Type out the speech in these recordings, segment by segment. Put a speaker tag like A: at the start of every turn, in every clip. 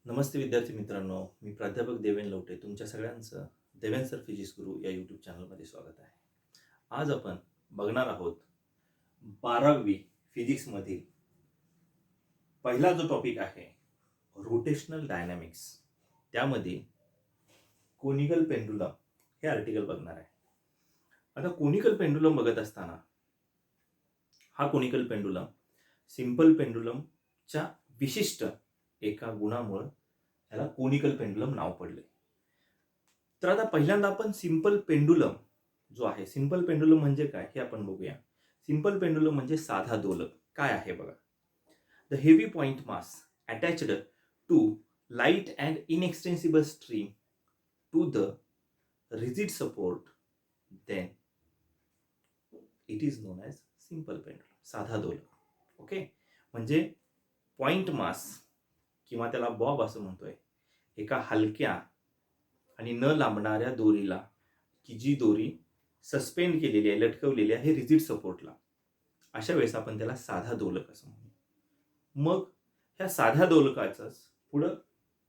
A: नमस्ते विद्यार्थी मित्रांनो, मी प्राध्यापक देवेन लवटे तुमच्या सगळ्यांचं देवेन सर फिजिक्स गुरु या यूट्यूब चॅनलमध्ये स्वागत आहे. आज आपण बघणार आहोत 12वी फिजिक्समधील पहिला जो टॉपिक आहे रोटेशनल डायनॅमिक्स. त्यामध्ये कोनिकल पेंडुलम हे आर्टिकल बघणार आहे. आता कोनिकल पेंडुलम बघत असताना हा कोनिकल पेंडुलम सिंपल पेंडुलमच्या विशिष्ट एका गुणामुळे त्याला कोनिकल पेंडुलम नाव पडले. तर आता पहिल्यांदा आपण सिंपल पेंडुलम जो आहे, सिंपल पेंडुलम म्हणजे काय हे आपण बघूया. सिंपल पेंडुलम म्हणजे साधा दोलक काय आहे बघा. The heavy point mass attached to light and inextensible string to the rigid support, then it is known as simple pendulum, साधा दोलक. ओके, म्हणजे पॉइंट मास किंवा त्याला बॉब असं म्हणतोय, एका हलक्या आणि न लांबणाऱ्या दोरीला, की जी दोरी सस्पेंड केलेली आहे, लटकवलेली आहे रिजिड सपोर्टला, अशा वेळेस आपण त्याला साधा दोलक असं म्हणू. मग ह्या साध्या दोलकाचंच पुढं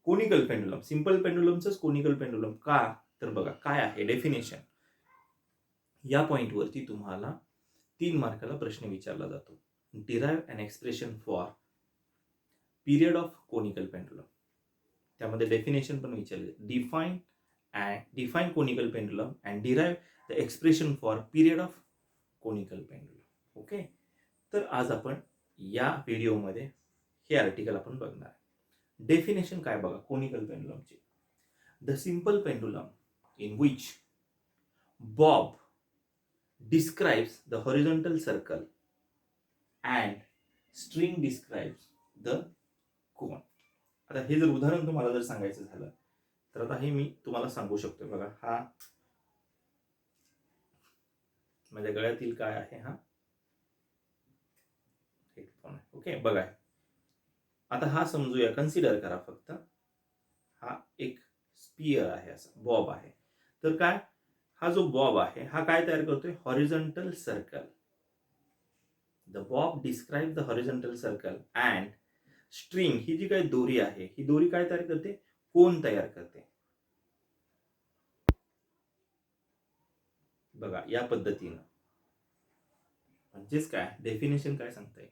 A: कोनिकल पेंडुलम, सिंपल पेंडुलमचंच कोनिकल पेंडुलम का, तर बघा काय आहे डेफिनेशन. या पॉइंटवरती तुम्हाला 3 मार्काला प्रश्न विचारला जातो. Derive an expression for period of conical pendulum. त्यामध्ये डेफिनेशन पण विचारले. Define conical pendulum and derive the expression for period of conical pendulum. Okay, तर आज आपण या व्हिडिओमध्ये हे आर्टिकल आपण बघणार आहे. डेफिनेशन काय बघा कोनिकल पेंडुलमची. The simple pendulum in which bob describes the horizontal circle and string describes the cone. आता हे जर उदाहरण तुम्हाला जर सांगायचं झालं तर आता हे मी तुम्हाला सांगू शकतो. बघा, हा माझ्या गळ्यातील काय आहे, हा हेडफोन आहे. ओके, बघा आता हा समजूया, कन्सिडर करा फक्त. हा एक स्पियर आहे, असा बॉब आहे. तर काय, हा जो बॉब आहे हा काय तयार करतोय, horizontal circle. The bob describe the horizontal circle and string, ही जी काही दोरी आहे, ही दोरी काय तयार करते, कोन तयार करते. बघा या पद्धतीनं. म्हणजेच काय, डेफिनेशन काय सांगताय.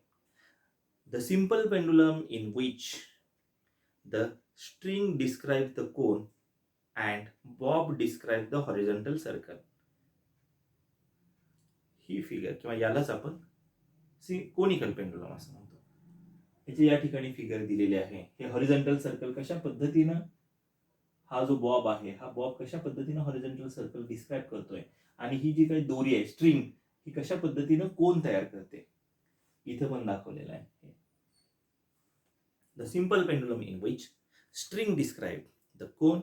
A: The simple pendulum in which the string describe the cone and Bob describe the horizontal circle. He figure किंवा यालाच आपण कोनिकल पेंडुलम असं म्हणतो. याची या ठिकाणी फिगर दिलेली आहे. हे हॉरिझॉन्टल सर्कल कशा पद्धतीनं, हा जो बॉब आहे हा बॉब कशा पद्धतीनं हॉरिझॉन्टल सर्कल डिस्क्राइब करतोय, आणि ही जी काही दोरी आहे स्ट्रिंग, ही कशा पद्धतीनं कोन तयार करते, इथं पण दाखवलेलं आहे. The simple pendulum in which string describe the cone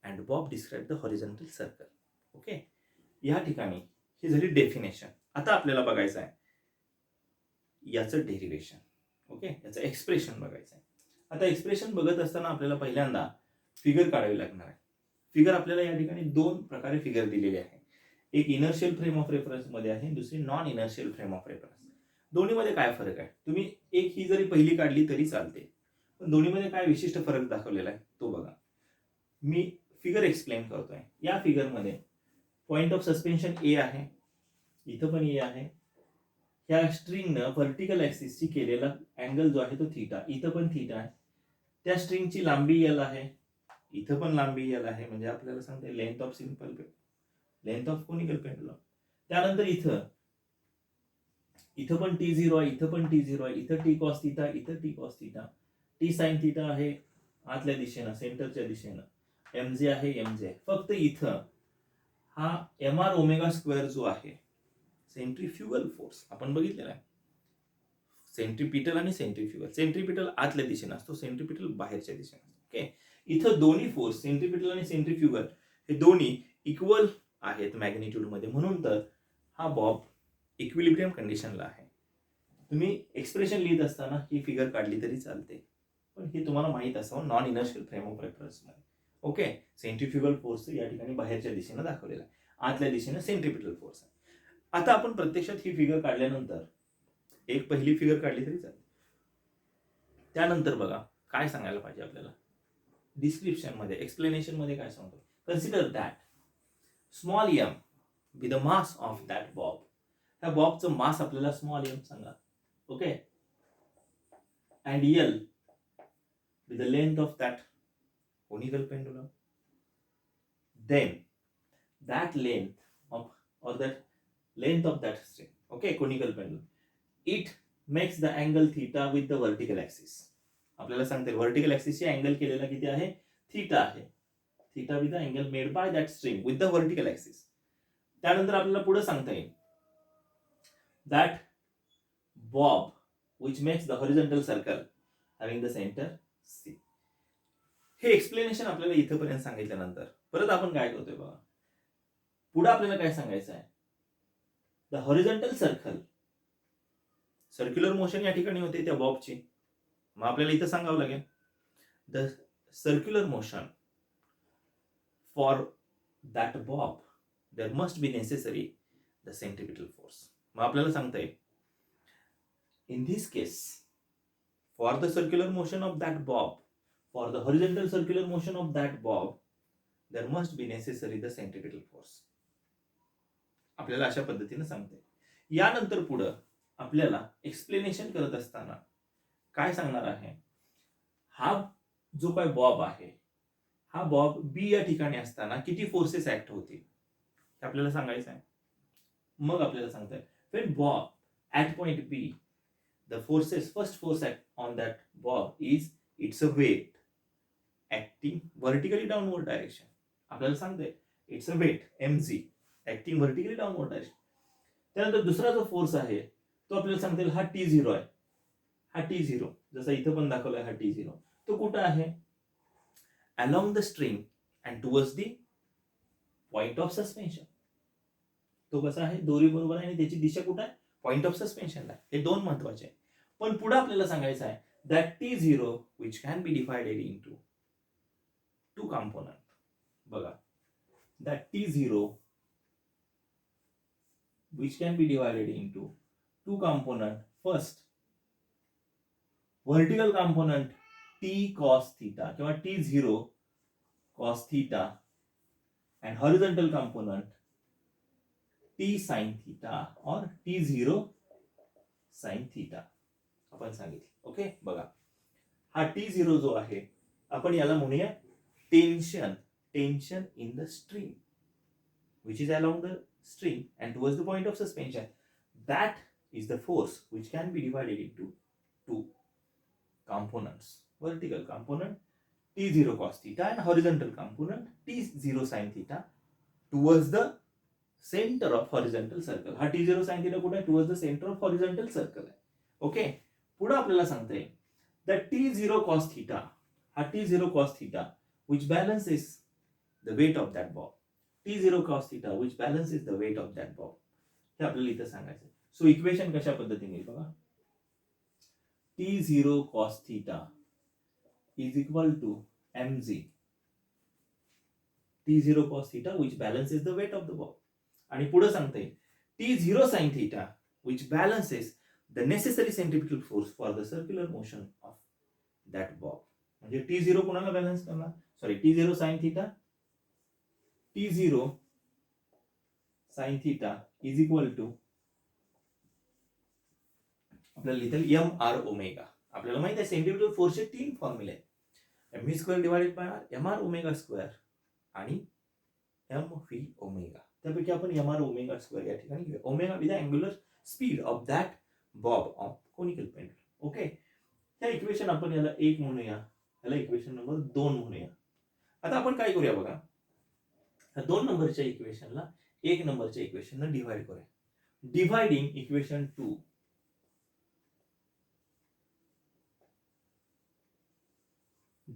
A: and Bob describe the horizontal circle. Okay, या ठिकाणी ही झाली डेफिनेशन. आता आपल्याला बघायचं आहे याचं डेरिवेशन. ओके, याचं एक्सप्रेशन बघायचं आहे. आता एक्सप्रेशन बघत असताना आपल्याला पहिल्यांदा फिगर काढावी लागणार आहे. फिगर आपल्याला या ठिकाणी 2 प्रकारे फिगर दिलेली आहे. एक इनर्शियल फ्रेम ऑफ रेफरन्स मध्ये आहे, दुसरी non inertial frame of reference. दोन्हीमध्ये काय फरक आहे, तुम्ही एक ही जरी पहिली काढली तरी चालते, पण दोन्हीमध्ये काय विशिष्ट फरक दाखवलेला आहे तो बघा. मी फिगर एक्सप्लेन करतोय. या फिगरमध्ये पॉइंट ऑफ सस्पेन्शन ए आहे, इथं पण ए आहे. ह्या स्ट्रिंगनं व्हर्टिकल ऍक्सिसची केलेला अँगल जो आहे तो थीटा, इथं पण थीटा आहे. त्या स्ट्रिंगची लांबी एल आहे, इथं पण लांबी एल आहे. म्हणजे आपल्याला सांगते length of simple, length of conical pendulum. त्यानंतर इथं पण T0 आहे, इथं पण T0 आहे, इथं T cos थीटा, इथं T cos theta. T sin theta आहे आतल्या दिशेनं, सेंटरच्या दिशेनं. MJ आहे, MJ आहे. फक्त इथं हा mr ओमेगा स्क्वेअर जो आहे, सेंट्रीफ्युगल फोर्स आपण बघितलेला आहे. सेंट्रीपिटल आणि सेंट्रीफ्युगल. सेंट्रीपिटल आतल्या दिशेनं असतो, सेंट्रीपिटल बाहेरच्या दिशेनं असतो. ओके, इथं दोन्ही फोर्स सेंट्रीपिटल आणि सेंट्रीफ्युगल हे दोन्ही इक्वल आहेत मॅग्निट्यूड मध्ये, म्हणून तर हा बॉब इक्विलिब्रियम कंडिशनला आहे. तुम्ही एक्सप्रेशन लिहित असताना ही फिगर काढली तरी चालते, पण हे तुम्हाला माहित असावं non inertial frame of reference मध्ये. ओके, सेंट्रीफ्युगल फोर्स या ठिकाणी बाहेरच्या दिशेनं दाखवलेला आहे, आतल्या दिशेनं सेंट्रीपिटल फोर्स आहे. आता आपण प्रत्यक्षात ही फिगर काढल्यानंतर एक पहिली फिगर काढली तरी चालेल. त्यानंतर बघा काय सांगायला पाहिजे आपल्याला. डिस्क्रिप्शन मध्ये, एक्सप्लेनेशन मध्ये काय सांगतो, consider that small M be the mass of that bob. त्या बॉबचं मास आपल्याला स्मॉल एम सांगा. Okay, and L be the length of that conical pendulum. Then that length of or that length of that string, okay, conical pendulum, it makes the angle theta with the vertical axis. आपल्याला सांगते vertical axis ची angle केलेला किती आहे, theta आहे. Theta with the angle made by that string with the vertical axis. त्यानंतर आपल्याला पुढे सांगता येईल that bob which makes the horizontal circle having the centre C. हे एक्सप्लेनेशन आपल्याला इथपर्यंत सांगितल्यानंतर परत आपण काय करतोय बघा, पुढे आपल्याला काय सांगायचं आहे, the horizontal circle, circular motion या ठिकाणी होते त्या बॉबची. मग आपल्याला इथं सांगावं लागेल the circular motion for that Bob there must be necessary the centripetal force. मग आपल्याला सांगता येईल in this case for the circular motion of that Bob, for the horizontal circular motion of that Bob there must be necessary the centripetal force. आपल्याला अशा पद्धतीने सांगते. यानंतर पुढं आपल्याला एक्सप्लेनेशन करत असताना काय सांगणार आहे, हा जो काय बॉब आहे, हा बॉब बी या ठिकाणी असताना किती फोर्सेस ऍक्ट होतील हे आपल्याला सांगायचं आहे. मग आपल्याला सांगताय when bob at point B the forces, first force act on that bob is it's a weight acting vertically downward direction. आपल्याला सांगते it's a weight mg acting vertically downward direction. त्यानंतर दुसरा जो फोर्स आहे तो आपल्याला सांगता येईल हा T0 आहे. हा T0 जसा इथं पण दाखवलाय हा T0, तो कुठं आहे, along the string and towards the point of suspension. तो कसा आहे, दोरी बरोबर आहे आणि त्याची दिशा कुठं आहे, पॉइंट ऑफ सस्पेन्शनला. हे दोन महत्वाचे आहे. पण पुढे आपल्याला सांगायचं आहे that T0 which can be divided into two component. बघा, that T0 which can be divided into two component. First, vertical component T cos theta किंवा T0 cos theta and horizontal component T sin theta or T0 sin theta आपण सांगितले. Okay, बघा हा T0 जो आहे आपण याला म्हणूया tension, tension in the string which is along the string and towards the point of suspension. That is the force which can be divided into two components. Vertical component T0 cos theta and horizontal component T0 sin theta towards the center of horizontal circle. हा T0 sin theta कुठे आहे, towards the center of horizontal circle आहे. Okay, पुढे आपल्याला सांगता येईल that T0 cos theta, हा T0 cos theta which balances the weight of that bob. T0 cos theta which balances the weight of that bob. हे आपल्याला इथं सांगायचं. सो इक्वेशन कशा पद्धतीने येईल बघा, T0 cos theta is equal to mg T0 cos theta which balances the weight of the bob. आणि पुढे सांगता येईल T0 sin theta which balances the necessary centripetal force for the circular motion of that bob. म्हणजे T0 कोणाला balance करणार, sorry T0 sin theta, T0 sin theta is equal to आपल्याला लिहिता M R omega. आपल्याला माहित आहे centripetal फोर्सचे तीन फॉर्म्युले आहेत, M V square divided by R, M R omega square आणि एम व्ही ओमेगा. त्यापैकी आपण एम आर ओमेगा स्क्वेअर या ठिकाणी घेऊया. Omega with the angular speed of that bob of conical pendulum. Okay, त्या इक्वेशन आपण याला 1 म्हणूया, याला इक्वेशन नंबर 2 म्हणूया. आता आपण काय करूया बघा, 2 नंबरच्या इक्वेशनला 1 नंबरच्या इक्वेशनला डिवाइड करूया. Dividing equation 2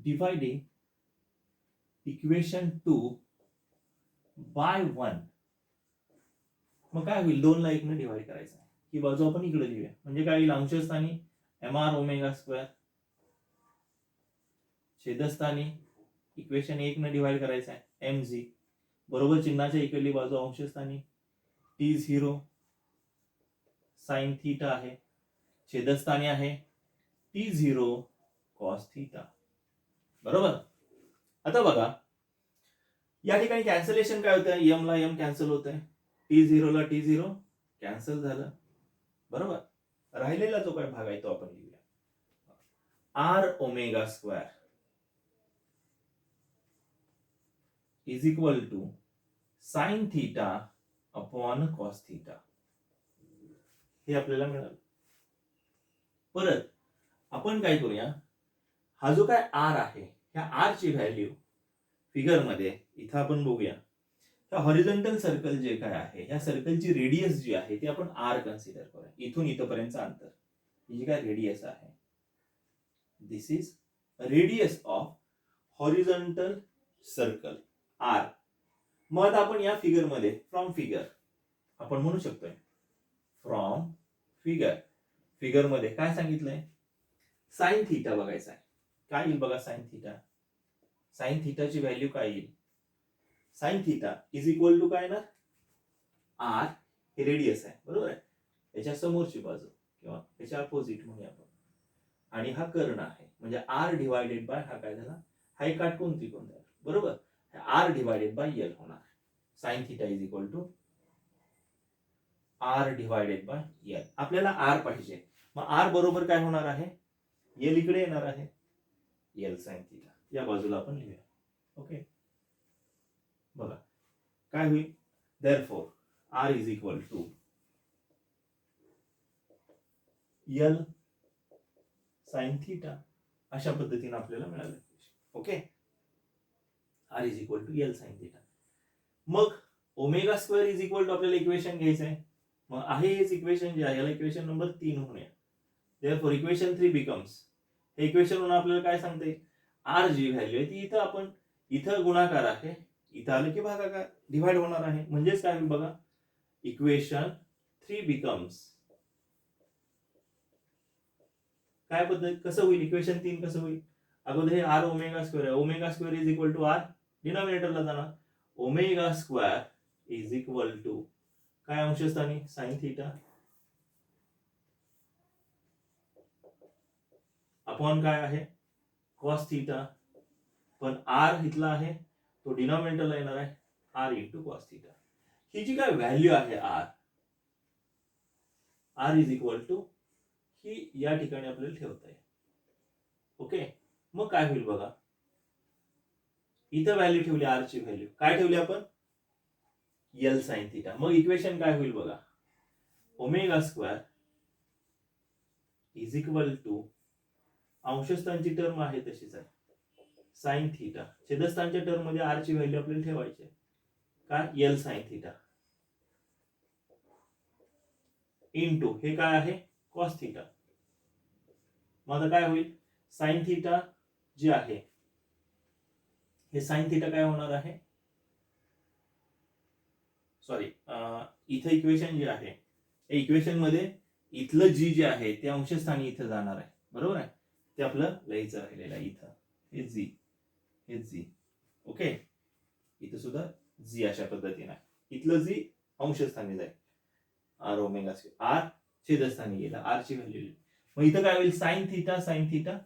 A: dividing equation 2 by 1. मग काय होईल, 2 ला 1 ने डिवाइड करायचं आहे. ही बाजू आपण इकडे लिहूया, म्हणजे काय होईल, अंशस्थानी एम आर ओमेगा स्क्वेअर, छेदस्थानी इक्वेशन 1 ने डिवाइड करायचं आहे एम जी, बरोबर चिन्हाच्या इकडली बाजू अंशस्थानी T0 साइन थीटा आहे, छेदस्थानी आहे T0 cos थीटा. बरोबर, आता बघा या ठिकाणी कॅन्सलेशन काय होत आहे, एम ला एम कॅन्सल होत आहे, T0 ला T0 कॅन्सल झालं, बरोबर. राहिलेला जो काय भाग आहे तो आपण लिहूया, R omega square is equal to sine theta upon cos theta, हे आपल्याला मिळालं. परत आपण काय करूया, हा जो काय आर आहे ह्या आर ची व्हॅल्यू फिगर मध्ये इथं आपण बघूया. ह्या हॉरिझॉन्टल सर्कल जे काय आहे, ह्या सर्कलची रेडियस जी आहे ती आपण आर कन्सिडर करूया. इथून इथपर्यंतचं अंतर ही जी काय रेडियस आहे, this is radius of horizontal circle R. मग आता आपण या फिगर मध्ये फ्रॉम फिगर आपण म्हणू शकतोय, फ्रॉम फिगर मध्ये काय सांगितलंय, साइन थीटा बघायचा आहे. काय येईल बघा साइन थीटा, साइन थीटाची व्हॅल्यू काय येईल, sine theta is equal to काय ना, आर हे रेडियस आहे, बरोबर आहे, याच्या समोरची बाजू किंवा याच्या अपोजिट म्हणूया आपण, आणि हा कर्ण आहे, म्हणजे आर डिवायडेड बाय हा काय झाला, हा एक काटकोन त्रिकोण आहे, बरोबर. आर डिवायडेड बाय एल होणार. Sine theta is equal to R divided by L. आपल्याला आर पाहिजे, मग आर बरोबर काय होणार आहे, एल इकडे येणार आहे, एल साइन थीटा या बाजूला आपण लिहूया. ओके, बघा काय होईल, therefore R is equal to L sine theta, अशा पद्धतीने आपल्याला मिळालं. Okay, R is equal to L sine theta. मग omega square is equal to आपल्याला इक्वेशन घ्यायचं आहे, मग आहे हेच इक्वेशन जे आहे याला इक्वेशन नंबर 3 म्हणूया. देअरफॉर इक्वेशन 3 बिकम्स, हे इक्वेशन म्हणून आपल्याला काय सांगते, आर जी व्हॅल्यू आहे ती इथं आपण, इथं गुणाकार आहे, इथं आलं की भागाकार डिवाइड होणार आहे, म्हणजेच काय होईल बघा, इक्वेशन 3 बिकम्स काय पद्धत कसं होईल, इक्वेशन 3 कसं होईल, अगोदर हे आर ओमेगा स्क्वेअर आहे, omega square is equal to R डिनॉमिनेटरला जाणार, omega square is equal to काय अंशस्थानी साइन थीटा अपॉन काय आहे कॉस थीटा, पण आर इथला आहे तो डिनॉमिनेटरला येणार आहे, आर इंटू कॉस थीटा. ही जी काय व्हॅल्यू आहे आर इज इक्वल टू ही या ठिकाणी आपल्याला ठेवता येईल. ओके, मग काय होईल बघा, इथं व्हॅल्यू ठेवली, आर ची व्हॅल्यू काय ठेवली आपण, एल साइन थीटा. मग इक्वेशन काय होईल बघा, omega square is equal to अंशस्थानची टर्म आहे तशीच आहे, साइन थीटा, छेदस्थानच्या टर्म मध्ये आर ची व्हॅल्यू आपल्याला ठेवायची आहे, काय एल साइन थीटा इंटू हे काय आहे कॉस थीटा. मग आता काय होईल, साइन थीटा जे आहे हे साइन थीटा काय होणार आहे, सॉरी इथं इक्वेशन जे आहे इक्वेशन मध्ये इथलं जी जे आहे ते अंशस्थानी इथं जाणार आहे, बरोबर आहे, ते आपलं लिहायचं राहिलेलं आहे, इथं हे जी. ओके, इथं सुद्धा जी अशा पद्धतीने इथलं जी अंशस्थानी जाईल, आर ओमेगा आर छेदस्थानी गेला, आर ची व्हॅल्यू, मग इथं काय होईल, साइन थीटा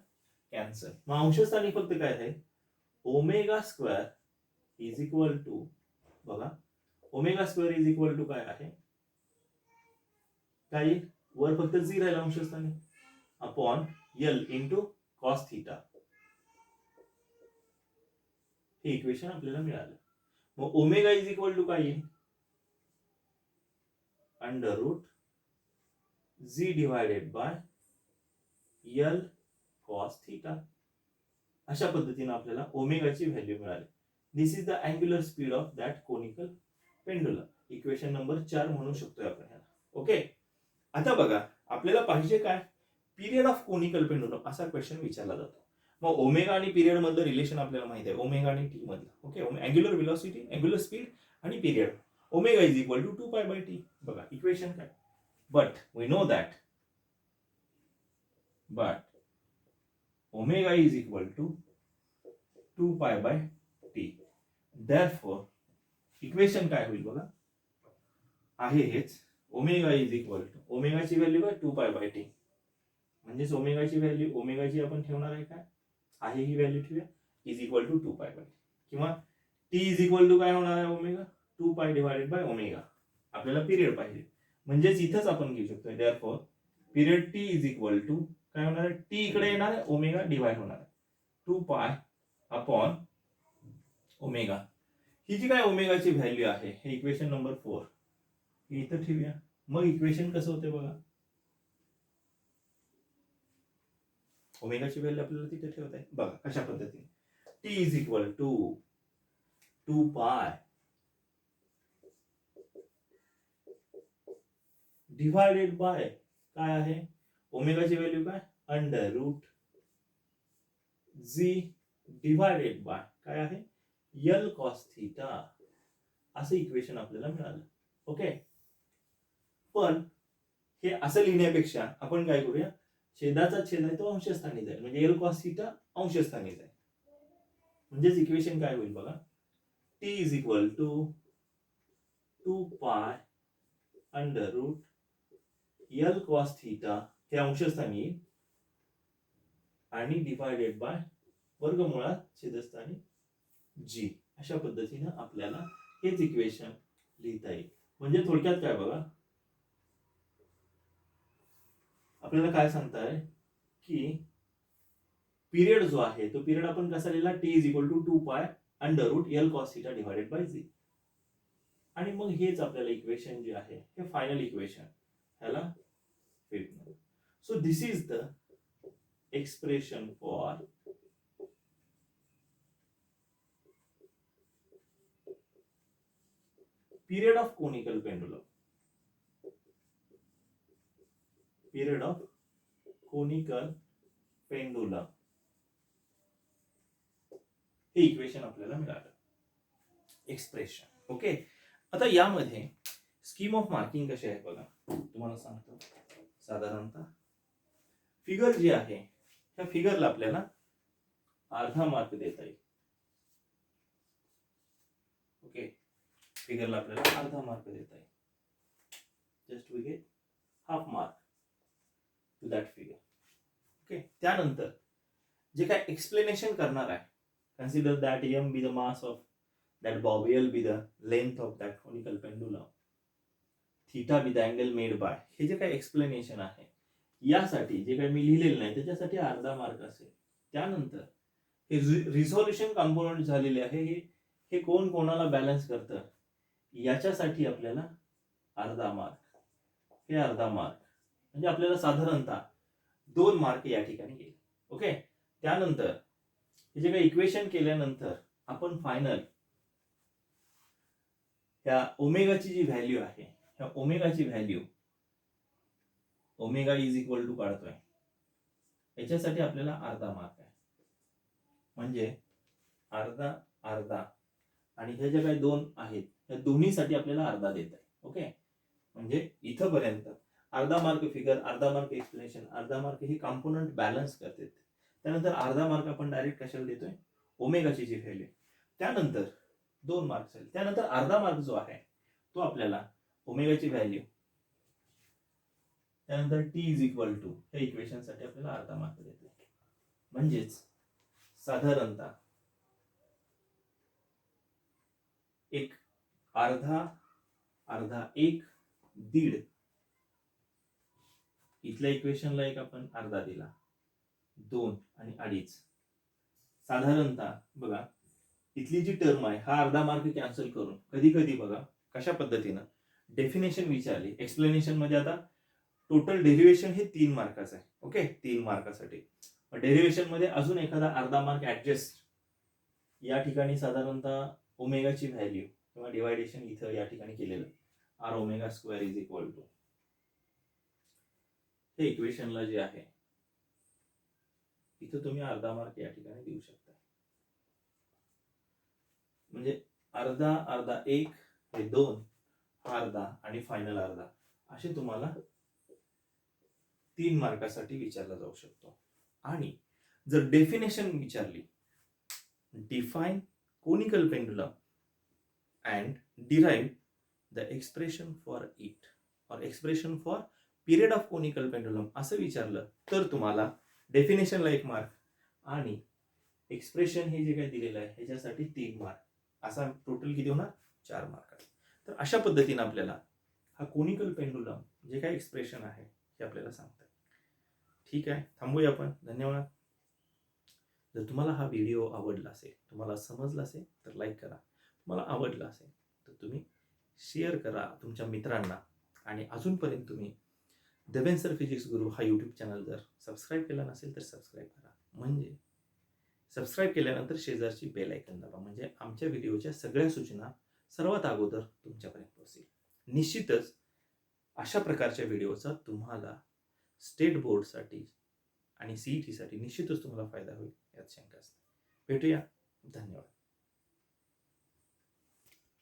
A: कॅन्सल, मग अंशस्थानी फक्त काय आहे, omega square is equal to, बघा omega square is equal to काय आहे, काय वर फक्त जी राहिला अंशस्थानी, upon L into cos theta, हे इक्वेशन आपल्याला मिळालं. मग ओमेगा इज इक्वल टू काय येईल, under root G divided by L cos theta, अशा पद्धतीने आपल्याला ओमेगाची व्हॅल्यू मिळाली. This is the angular speed of that conical pendulum, equation number 4 म्हणू शकतोय आपण ह्याला. ओके, आता बघा आपल्याला पाहिजे काय, पिरियड ऑफ कोनिकल पेंडुलम असा क्वेश्चन विचारला जातो. मग ओमेगा आणि पिरियड मधलं रिलेशन आपल्याला माहिती आहे, ओमेगा आणि टी मधलं. Okay, angular velocity, angular speed आणि period, omega is equal to 2 pi by T. बघा इक्वेशन काय, but we know that omega is equal to 2 pi by T. Therefore equation काय होईल बघा, आहे हेच, ओमेगा इज इक्वल टू, ओमेगाची value काय 2 पाय बाय टी, म्हणजेच ओमेगाची व्हॅल्यू, ओमेगाची आपण ठेवणार आहे काय, आहे ही व्हॅल्यू ठेवूया, is equal to 2 pi bye, किंवा टी इज इक्वल टू काय होणार आहे omega, 2 pi divided by omega. आपल्याला पिरियड पाहिजे, म्हणजेच इथंच आपण घेऊ शकतो therefore period T is equal to काय होणार आहे, टी इकडे येणार आहे, ओमेगा डिवाइड होणार आहे 2 पाय अपॉन ओमेगा. ही जी काय ओमेगाची व्हॅल्यू आहे हे इक्वेशन नंबर 4 हे इथं ठेवूया. मग इक्वेशन कसं होते बघा, ओमेगाची व्हॅल्यू आपल्याला तिथे ठेवत आहे बघा कशा पद्धतीने, T is equal to 2 pi divided by काय आहे, ओमेगाची व्हॅल्यू काय under root G divided by काय आहे यल कॉस थीटा, असं इक्वेशन आपल्याला मिळालं. ओके, पण हे असं लिहिण्यापेक्षा आपण काय करूया, छेदाचा छेद आहे तो अंशस्थानी जाईल, म्हणजे यल कॉस थीटा अंशस्थानी जाईल. म्हणजेच इक्वेशन काय होईल बघा, T is equal to 2 pi under root L cos theta हे अंशस्थानी येईल आणि डिवायडेड बाय वर्गमुळात छेदस्थानी जी. अशा पद्धतीने आपल्याला हेच इक्वेशन लिहिता येईल. म्हणजे थोडक्यात काय बघा, आपल्याला काय सांगताय की पिरियड जो आहे तो पिरियड आपण कसा लिहिला, T is equal to 2 pi under root L cos theta divided by G. आणि मग हेच आपल्याला इक्वेशन जे आहे हे फायनल इक्वेशन ह्याला fit. So this is the expression for period of conical pendulum. Period of conical pendulum हे equation आपल्याला मिळालं, एक्सप्रेशन. ओके, आता यामध्ये स्कीम ऑफ मार्किंग कशी आहे बघा, तुम्हाला सांगतो. साधारणतः फिगर जी आहे त्या फिगरला आपल्याला अर्धा मार्क देता येईल. ओके, फिगरला आपल्याला अर्धा मार्क देता येईल. Just we get half mark to that figure. Okay, त्यानंतर जे काय एक्सप्लेनेशन करणार आहे, consider that m be the mass of that bob, l be the length of that conical pendulum, theta be the angle made by, हे जे काय explanation आहे यासाठी जे काही मी लिहिलेलं नाही त्याच्यासाठी अर्धा मार्क असेल. त्यानंतर हे रिझोल्युशन कंपोनंट झालेले आहे, हे कोण कोणाला बॅलन्स करतं याच्यासाठी आपल्याला अर्धा मार्क, हे अर्धा मार्क, म्हणजे आपल्याला साधारणतः 2 मार्क या ठिकाणी येईल. ओके, त्यानंतर हे जे काही इक्वेशन केल्यानंतर आपण फायनल त्या ओमेगाची जी व्हॅल्यू आहे, ह्या ओमेगाची value omega is equal to काढतोय, याच्यासाठी आपल्याला अर्धा मार्क आहे. म्हणजे अर्धा अर्धा आणि हे जे काही 2 आहेत या दोन्हीसाठी आपल्याला अर्धा देत आहे. ओके, म्हणजे इथं पर्यंत अर्धा मार्क फिगर, अर्धा मार्क एक्सप्लेनेशन, अर्धा मार्क ही कंपोनंट बॅलन्स करते. त्यानंतर अर्धा मार्क आपण डायरेक्ट कशाला देतोय, ओमेगाची जी व्हॅल्यू, त्यानंतर 2 मार्क्स आहेत. त्यानंतर अर्धा मार्क जो आहे तो आपल्याला ओमेगाची व्हॅल्यू, त्यानंतर टी इज इक्वल टू हे इक्वेशन साठी आपल्याला अर्धा मार्क देतोय. म्हणजेच साधारणतः एक अर्धा अर्धा 1 दीड, इथल्या इक्वेशनला एक आपण अर्धा दिला, 2 आणि 2.5. साधारणतः बघा इथली जी टर्म आहे हा अर्धा मार्क कॅन्सल करून कधी कधी बघा कशा पद्धतीनं डेफिनेशन विचारली, एक्सप्लेनेशन मध्ये आता टोटल डेरिव्हेशन हे 3 मार्काचं आहे. ओके, 3 मार्कासाठी डेरिव्हेशन मध्ये अजून एखादा अर्धा मार्क ऍडजस्ट या ठिकाणी साधारणतः ओमेगाची व्हॅल्यू किंवा डिवायडेशन इथं या ठिकाणी केलेलं R omega square is equal to हे इक्वेशनला जे आहे इथं तुम्ही अर्धा मार्क या ठिकाणी देऊ शकता. म्हणजे अर्धा अर्धा 1 हे 2 अर्धा आणि फायनल अर्धा असे तुम्हाला 3 मार्कासाठी विचारला जाऊ शकतो. आणि जर डेफिनेशन विचारली, define conical pendulum and derive the expression for it or expression for period of conical pendulum असं विचारलं तर तुम्हाला डेफिनेशनला 1 मार्क आणि एक्सप्रेशन हे जे काही दिलेलं आहे ह्याच्यासाठी 3 मार्क, असा टोटल किती होणार 4 मार्क. तर अशा पद्धतीने आपल्याला हा कोनिकल पेंडुलम जे काही एक्सप्रेशन आहे हे आपल्याला सांगतात. ठीक आहे, थांबूया आपण. धन्यवाद. जर तुम्हाला हा व्हिडिओ आवडला असेल, तुम्हाला समजला असेल तर लाईक करा. तुम्हाला आवडला असेल तर तुम्ही शेअर करा तुमच्या मित्रांना. आणि अजूनपर्यंत तुम्ही देवेन सर फिजिक्स गुरु हा यूट्यूब चॅनल जर सबस्क्राईब केला नसेल तर सबस्क्राईब करा. म्हणजे सबस्क्राईब केल्यानंतर शेजारची बेल आयकन दाबा, म्हणजे आमच्या व्हिडिओच्या सगळ्या सूचना सर्वात अगोदर तुमच्यापर्यंत पोहोचतील. निश्चितच अशा प्रकारच्या व्हिडिओचा तुम्हाला स्टेट बोर्डसाठी आणि CET साठी निश्चितच तुम्हाला फायदा होईल यात शंका असते. भेटूया. धन्यवाद.